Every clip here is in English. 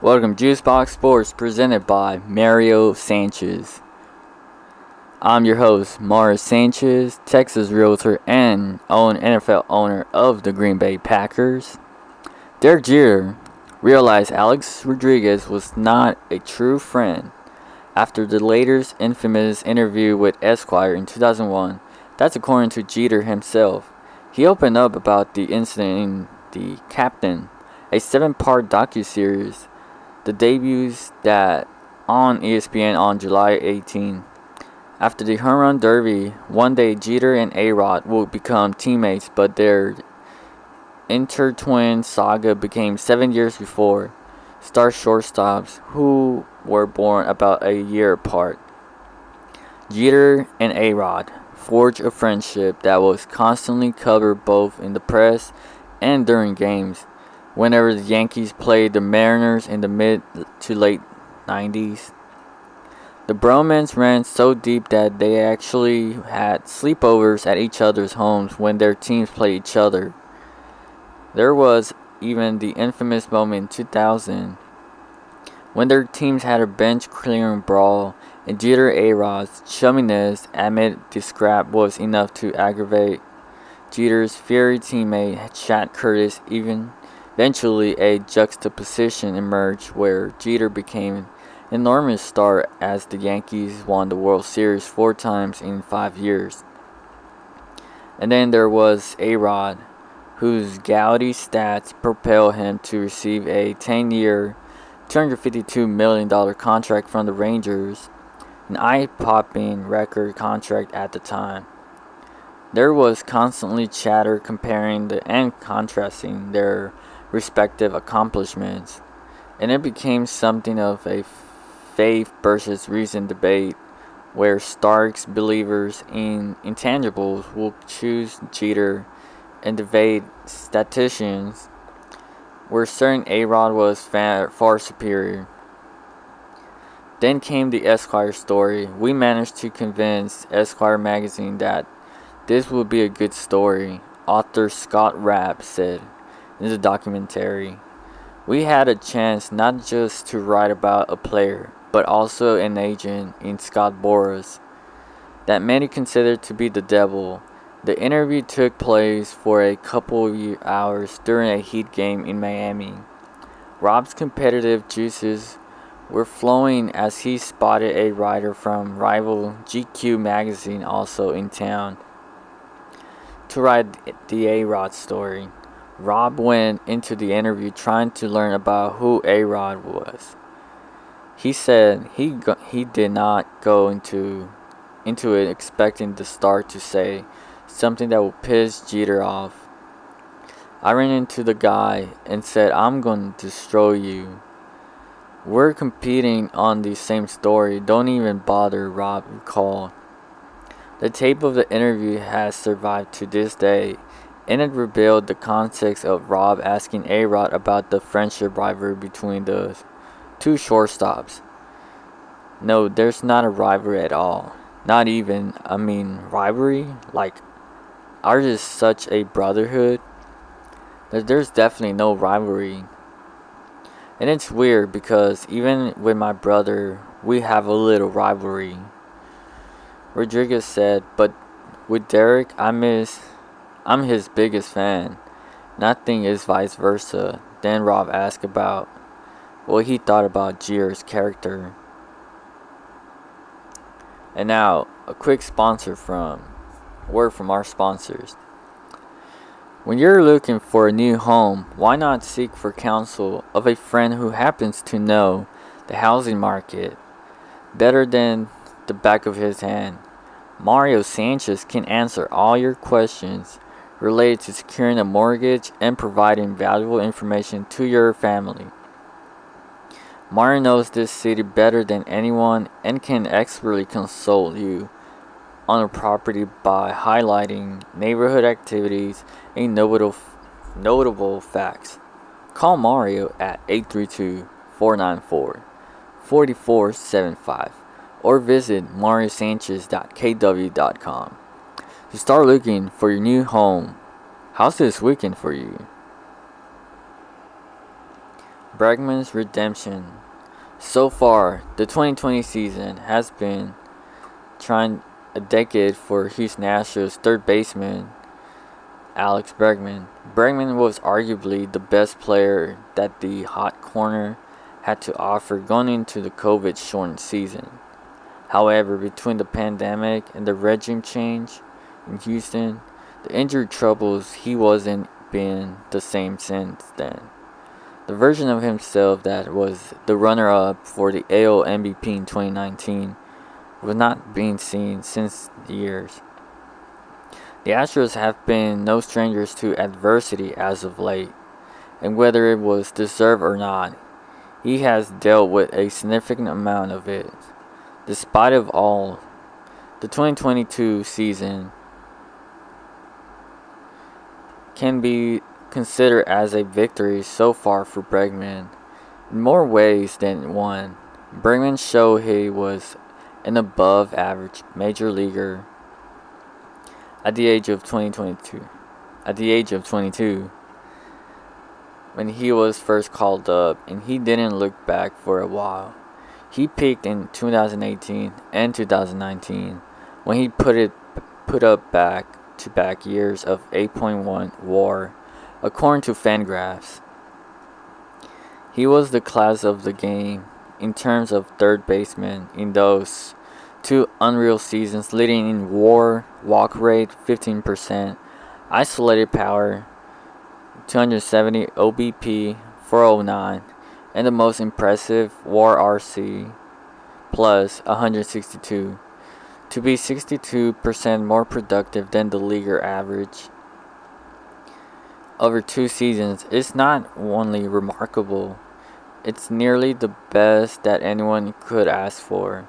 Welcome Juicebox Sports presented by Mario Sanchez. I'm your host, Mario Sanchez, Texas realtor and NFL owner of the Green Bay Packers. Derek Jeter realized Alex Rodriguez was not a true friend after the latter's infamous interview with Esquire in 2001. That's according to Jeter himself. He opened up about the incident in The Captain, a 7-part docuseries. The debuts that on ESPN on July 18. After the home run derby, one day Jeter and A-Rod would become teammates, but their intertwined saga became 7 years before. Star shortstops who were born about a year apart. Jeter and A-Rod forged a friendship that was constantly covered both in the press and during games. Whenever the Yankees played the Mariners in the mid to late 90s. The bromance ran so deep that they actually had sleepovers at each other's homes when their teams played each other. There was even the infamous moment in 2000 when their teams had a bench-clearing brawl and Jeter A-Rod's chumminess amid the scrap was enough to aggravate Jeter's fiery teammate Chad Curtis. Eventually, a juxtaposition emerged where Jeter became an enormous star as the Yankees won the World Series 4 times in 5 years. And then there was A-Rod, whose gaudy stats propelled him to receive a 10-year, $252 million contract from the Rangers, an eye-popping record contract at the time. There was constantly chatter comparing and contrasting their respective accomplishments, and it became something of a faith versus reason debate where Stark's believers in intangibles will choose Jeter and debate statisticians where certain A-Rod was far superior. Then came the Esquire story. We managed to convince Esquire magazine that this would be a good story, author Scott Rapp said in the documentary. We had a chance not just to write about a player, but also an agent in Scott Boras that many consider to be the devil. The interview took place for a couple of hours during a Heat game in Miami. Rob's competitive juices were flowing as he spotted a writer from rival GQ magazine also in town to write the A-Rod story. Rob went into the interview trying to learn about who A-Rod was. He said he did not go into it expecting the star to say something that would piss Jeter off. I ran into the guy and said, "I'm going to destroy you. We're competing on the same story. Don't even bother," Rob recalled. The tape of the interview has survived to this day, and it revealed the context of Rob asking A-Rod about the friendship rivalry between the two shortstops. No, there's not a rivalry at all. Not even, rivalry? Like, ours is such a brotherhood that there's definitely no rivalry. And it's weird because even with my brother, we have a little rivalry. Rodriguez said, but with Derek, I'm his biggest fan. Nothing is vice versa. Then Rob asked about what he thought about Jeter's character. And now, a quick word from our sponsors. When you're looking for a new home, why not seek for counsel of a friend who happens to know the housing market better than the back of his hand? Mario Sanchez can answer all your questions related to securing a mortgage and providing valuable information to your family. Mario knows this city better than anyone and can expertly consult you on a property by highlighting neighborhood activities and notable facts. Call Mario at 832-494-4475 or visit mariosanchez.kw.com to start looking for your new home. How's this weekend for you? Bregman's redemption. So far, the 2020 season has been trying a decade for Houston Astros third baseman Alex Bregman. Bregman was arguably the best player that the hot corner had to offer going into the COVID-shortened season. However, between the pandemic and the regime change in Houston, the injury troubles, he wasn't been the same since then. The version of himself that was the runner-up for the AL MVP in 2019 was not being seen since years. The Astros have been no strangers to adversity as of late, and whether it was deserved or not, he has dealt with a significant amount of it. Despite of all, the 2022 season can be considered as a victory so far for Bregman. In more ways than one, Bregman showed he was an above-average major leaguer at the age of 22, when he was first called up, and he didn't look back for a while. He peaked in 2018 and 2019 when he put up back-to-back years of 8.1 WAR, according to Fangraphs. He was the class of the game in terms of third baseman in those two unreal seasons, leading in WAR, walk rate 15%, isolated power 270, OBP 409, and the most impressive WAR RC plus 162, to be 62% more productive than the leaguer average. Over 2 seasons, it's not only remarkable, it's nearly the best that anyone could ask for.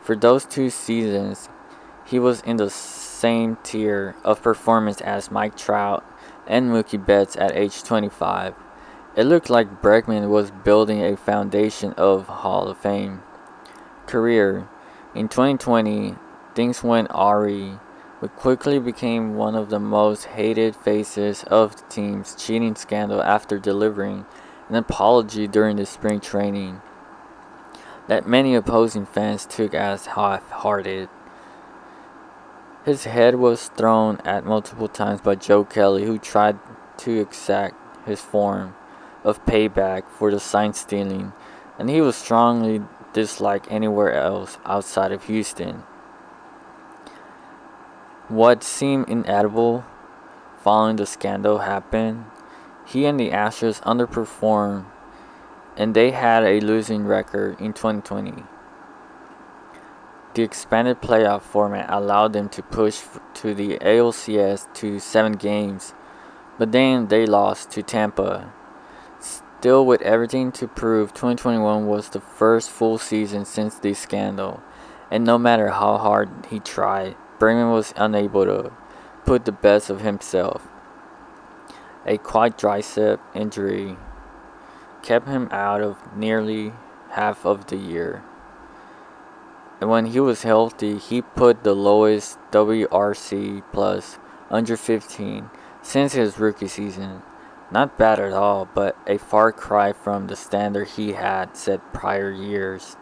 For those 2 seasons, he was in the same tier of performance as Mike Trout and Mookie Betts at age 25. It looked like Bregman was building a foundation of Hall of Fame career. In 2020, things went awry, but quickly became one of the most hated faces of the team's cheating scandal after delivering an apology during the spring training that many opposing fans took as half-hearted. His head was thrown at multiple times by Joe Kelly, who tried to exact his form of payback for the sign stealing, and he was strongly disliked anywhere else outside of Houston. What seemed inevitable following the scandal happened. He and the Astros underperformed, and they had a losing record in 2020. The expanded playoff format allowed them to push to the ALCS to 7 games, but then they lost to Tampa. Still, with everything to prove, 2021 was the first full season since the scandal, and no matter how hard he tried, Bregman was unable to put the best of himself. A quadricep injury kept him out of nearly half of the year. And when he was healthy, he put the lowest WRC plus under 15 since his rookie season. Not bad at all, but a far cry from the standard he had set prior years.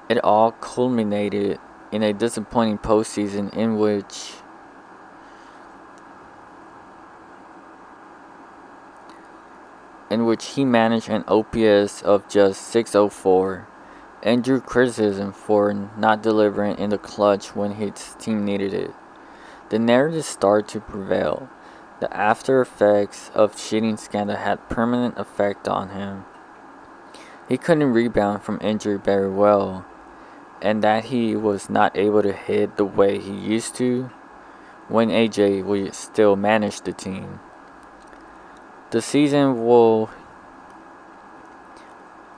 It all culminated in a disappointing postseason in which he managed an OPS of just 604 and drew criticism for not delivering in the clutch when his team needed it. The narrative started to prevail. The after effects of cheating scandal had permanent effect on him. He couldn't rebound from injury very well, and that he was not able to hit the way he used to when AJ would still manage the team. The season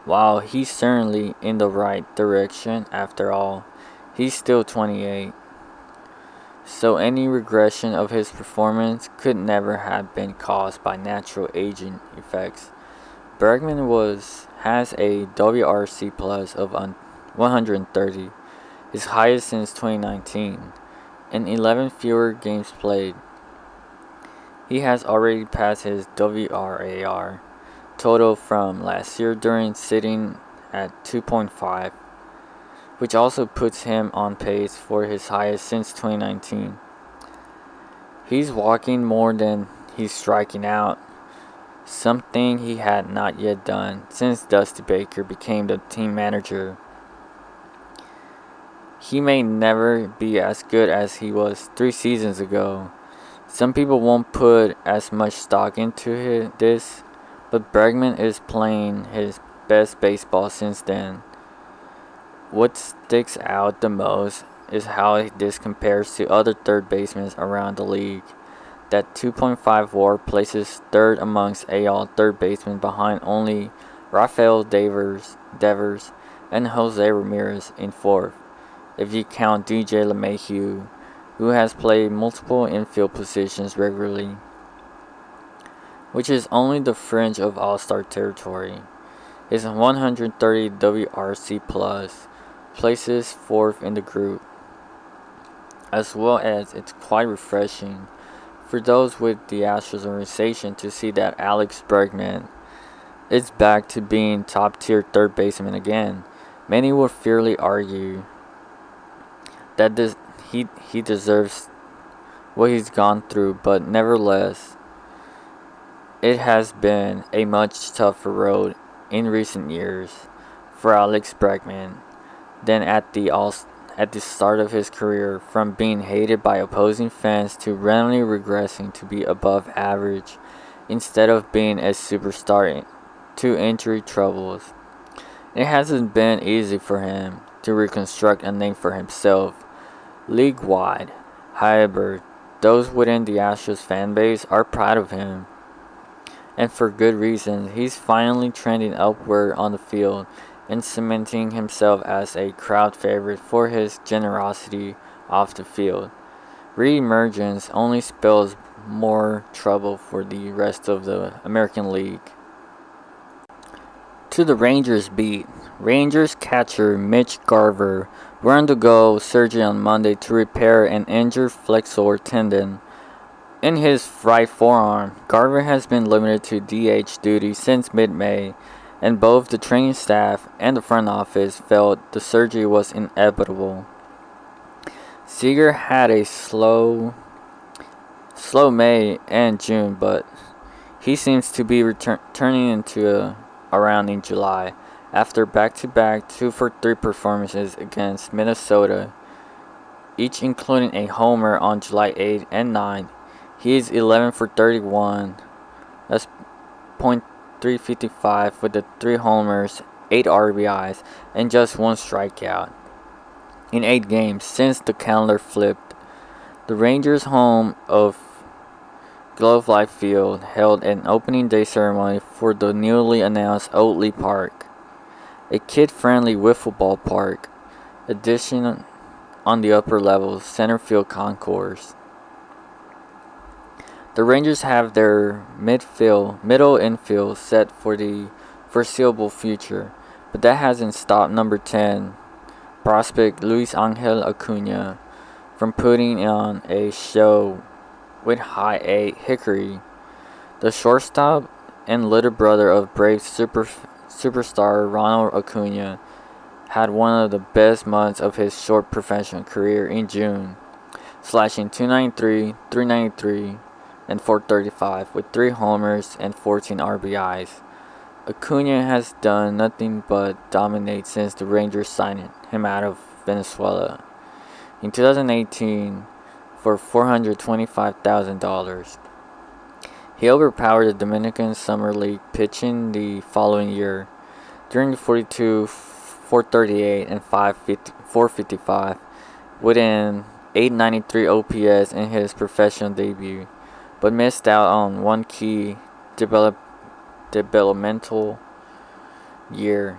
while he's certainly in the right direction, after all, he's still 28. So any regression of his performance could never have been caused by natural aging effects. Bregman has a WRC plus of 130, his highest since 2019, and 11 fewer games played. He has already passed his WRAR total from last year during sitting at 2.5, which also puts him on pace for his highest since 2019. He's walking more than he's striking out, something he had not yet done since Dusty Baker became the team manager. He may never be as good as he was 3 seasons ago. Some people won't put as much stock into this, but Bregman is playing his best baseball since then. What sticks out the most is how this compares to other third basemen around the league. That 2.5 WAR places third amongst AL third basemen behind only Rafael Devers and Jose Ramirez in fourth, if you count DJ LeMahieu, who has played multiple infield positions regularly, which is only the fringe of all-star territory. His 130 WRC plus places fourth in the group, as well as it's quite refreshing for those with the Astros organization to see that Alex Bregman is back to being top-tier third baseman again. Many will fairly argue that he deserves what he's gone through, but nevertheless, it has been a much tougher road in recent years for Alex Bregman than at the start of his career, from being hated by opposing fans to randomly regressing to be above average instead of being a superstar to injury troubles. It hasn't been easy for him to reconstruct a name for himself league-wide. However, those within the Astros fan base are proud of him, and for good reason. He's finally trending upward on the field and cementing himself as a crowd favorite for his generosity off the field. Re-emergence only spells more trouble for the rest of the American League. To the Rangers beat, Rangers catcher Mitch Garver will undergo surgery on Monday to repair an injured flexor tendon in his right forearm. Garver has been limited to DH duty since mid-May, and both the training staff and the front office felt the surgery was inevitable. Seager had a slow May and June, but he seems to be turning into around in July after back-to-back 2-for-3 performances against Minnesota, each including a homer on July 8 and 9. He is 11 for 31. That's .355 with the 3 homers, 8 RBIs, and just 1 strikeout in 8 games since the calendar flipped. The Rangers' home of Globe Life Field held an opening day ceremony for the newly announced Oatley Park, a kid-friendly wiffle ball park addition on the upper level center field concourse. The Rangers have their middle infield set for the foreseeable future, but that hasn't stopped number 10 prospect Luis Angel Acuna from putting on a show with high A Hickory. The shortstop and little brother of Braves superstar Ronald Acuna had one of the best months of his short professional career in June, slashing .293, .393, and .435 with 3 homers and 14 RBIs. Acuna has done nothing but dominate since the Rangers signed him out of Venezuela in 2018 for $425,000. He overpowered the Dominican Summer League pitching the following year during the 42, .438, and .455 with an .893 OPS in his professional debut, but missed out on one key developmental year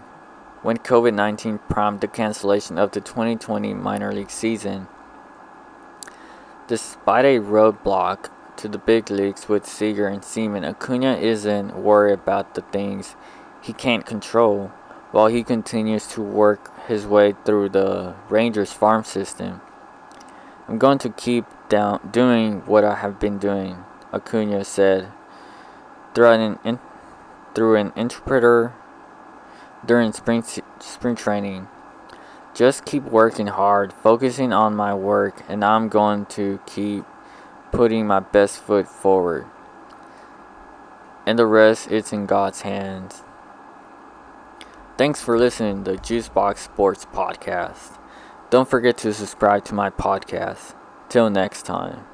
when COVID-19 prompted the cancellation of the 2020 minor league season. Despite a roadblock to the big leagues with Seager and Seaman, Acuna isn't worried about the things he can't control while he continues to work his way through the Rangers farm system. I'm going to keep doing what I have been doing. Acuna said through an interpreter during spring training. Just keep working hard, focusing on my work, and I'm going to keep putting my best foot forward. And the rest is in God's hands. Thanks for listening to the Juicebox Sports Podcast. Don't forget to subscribe to my podcast. Till next time.